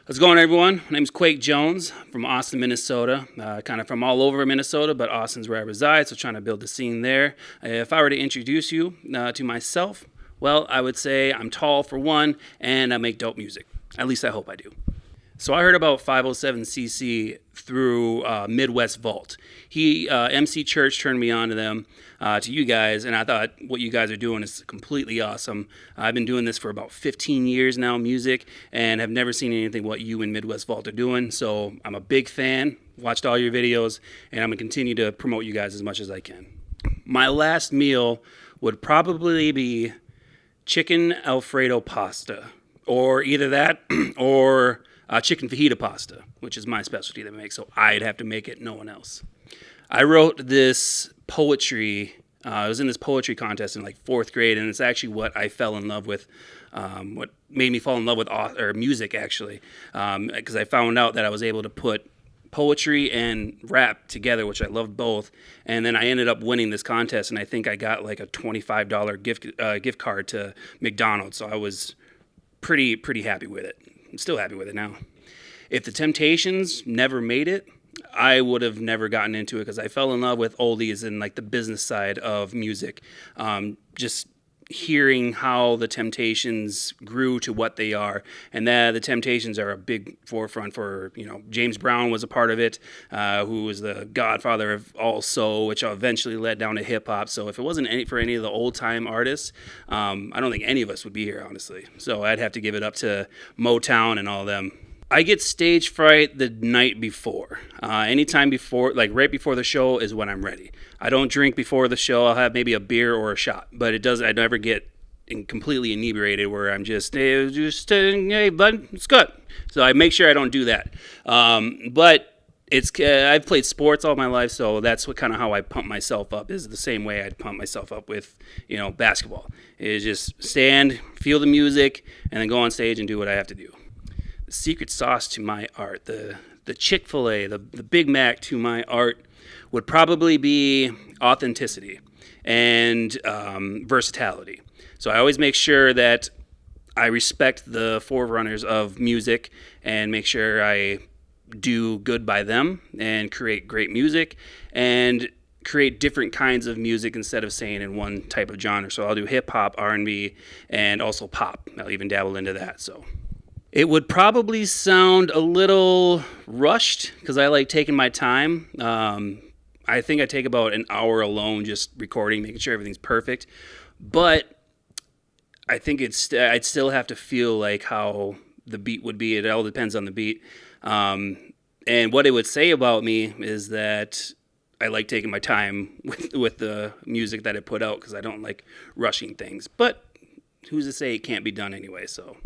How's it going, everyone? My name's Quake Jones from Austin, Minnesota. Kind of from all over Minnesota, but Austin's where I reside, so trying to build a scene there. If I were to introduce you to myself, well, I would say I'm tall for one, and I make dope music. At least I hope I do. So I heard about 507cc through Midwest Vault. MC Church turned me on to them, to you guys, and I thought what you guys are doing is completely awesome. I've been doing this for about 15 years now, music, and have never seen anything what you and Midwest Vault are doing. So I'm a big fan, watched all your videos, and I'm going to continue to promote you guys as much as I can. My last meal would probably be chicken Alfredo pasta, or either that or chicken fajita pasta, which is my specialty that I make, so I'd have to make it, no one else. I wrote this poetry, I was in this poetry contest in like 4th grade, and it's actually what I fell in love with, what made me fall in love with music, actually, because I found out that I was able to put poetry and rap together, which I loved both, and then I ended up winning this contest, and I think I got like a $25 gift card to McDonald's, so I was pretty happy with it. I'm still happy with it now. If the Temptations never made it, I would have never gotten into it because I fell in love with oldies and like the business side of music. Just hearing how the Temptations grew to what they are, and that the Temptations are a big forefront for, James Brown was a part of it, who was the godfather of all soul, which eventually led down to hip hop. So if it wasn't for any of the old time artists, I don't think any of us would be here, honestly. So I'd have to give it up to Motown and all them. I get stage fright the night before. Anytime before, like right before the show is when I'm ready. I don't drink before the show. I'll have maybe a beer or a shot, but I never get completely inebriated where I'm hey, bud, it's good. So I make sure I don't do that. But I've played sports all my life, so that's how I pump myself up, is the same way I'd pump myself up with, basketball. Is just stand, feel the music, and then go on stage and do what I have to do. Secret sauce to my art, the Chick-fil-A, the Big Mac to my art would probably be authenticity and versatility. So I always make sure that I respect the forerunners of music and make sure I do good by them and create great music and create different kinds of music instead of staying in one type of genre. So I'll do hip-hop, R&B, and also pop. I'll even dabble into that, so. It would probably sound a little rushed because I like taking my time. I think I take about an hour alone just recording, making sure everything's perfect. But I think I'd still have to feel like how the beat would be. It all depends on the beat. And what it would say about me is that I like taking my time with the music that I put out because I don't like rushing things. But who's to say it can't be done anyway, so.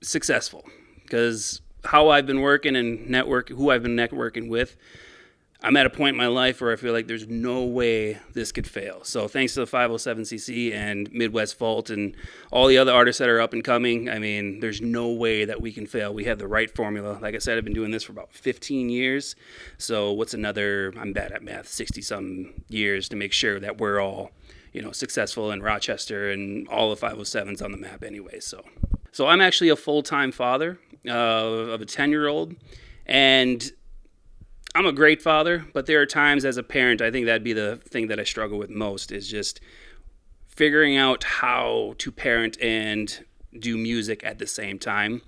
Successful, because how I've been working and who I've been networking with, I'm at a point in my life where I feel like there's no way this could fail. So thanks to the 507cc and Midwest Vault and all the other artists that are up and coming, I mean, there's no way that we can fail. We have the right formula. Like I said, I've been doing this for about 15 years. So what's another, I'm bad at math, 60-some years to make sure that we're all, successful in Rochester and all the 507s on the map anyway, So I'm actually a full-time father of a 10-year-old, and I'm a great father, but there are times as a parent, I think that'd be the thing that I struggle with most, is just figuring out how to parent and do music at the same time.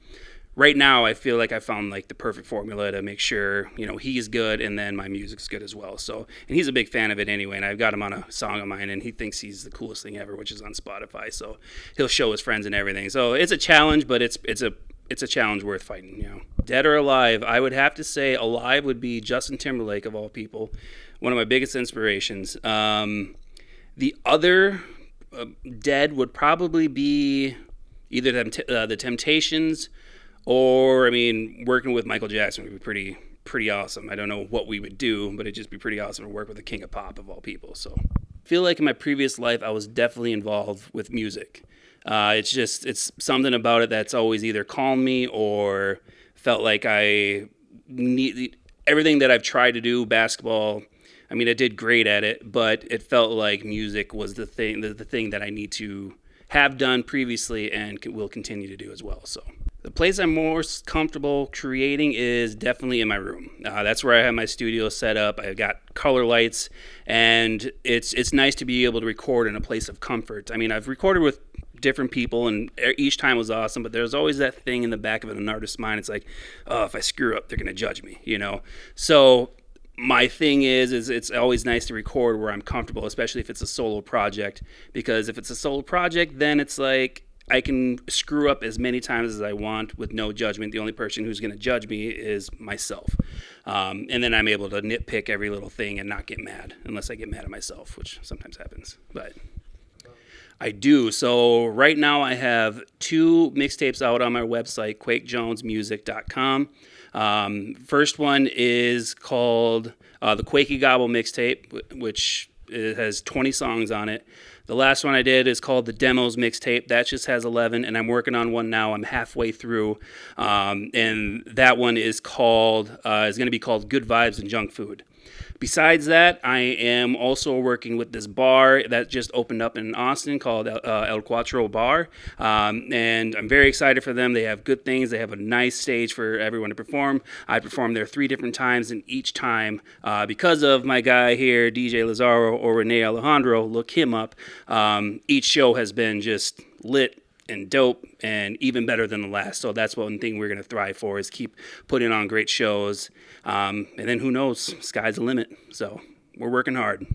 Right now, I feel like I found like the perfect formula to make sure, he's good and then my music's good as well. So, and he's a big fan of it anyway, and I've got him on a song of mine, and he thinks he's the coolest thing ever, which is on Spotify. So he'll show his friends and everything. So it's a challenge, but it's a challenge worth fighting. Dead or alive, I would have to say alive would be Justin Timberlake of all people, one of my biggest inspirations. The other dead would probably be either the Temptations. Or, working with Michael Jackson would be pretty awesome. I don't know what we would do, but it'd just be pretty awesome to work with the king of pop of all people. So I feel like in my previous life, I was definitely involved with music. It's something about it that's always either calmed me or felt like I need everything that I've tried to do, basketball. I did great at it, but it felt like music was the thing that I need to have done previously and will continue to do as well. So The place I'm most comfortable creating is definitely in my room. That's where I have my studio set up. I've got color lights, and it's nice to be able to record in a place of comfort. I mean, I've recorded with different people, and each time was awesome. But there's always that thing in the back of an artist's mind. It's like, oh, if I screw up, they're gonna judge me, you know. So my thing is it's always nice to record where I'm comfortable, especially if it's a solo project. Because if it's a solo project, then it's like I can screw up as many times as I want with no judgment. The only person who's going to judge me is myself. And then I'm able to nitpick every little thing and not get mad, unless I get mad at myself, which sometimes happens. But I do. So right now I have 2 mixtapes out on my website, quakejonesmusic.com. First one is called the Quakey Gobble mixtape, which it has 20 songs on it. The last one I did is called the Demos mixtape. That just has 11, and I'm working on one now. I'm halfway through, and that one is going to be called Good Vibes and Junk Food. Besides that, I am also working with this bar that just opened up in Austin called El Cuatro Bar, and I'm very excited for them. They have good things. They have a nice stage for everyone to perform. I performed there 3 different times, and each time, because of my guy here, DJ Lazaro or Rene Alejandro, look him up, each show has been just lit and dope and even better than the last. So that's one thing we're going to thrive for, is keep putting on great shows. And then who knows, sky's the limit. So we're working hard.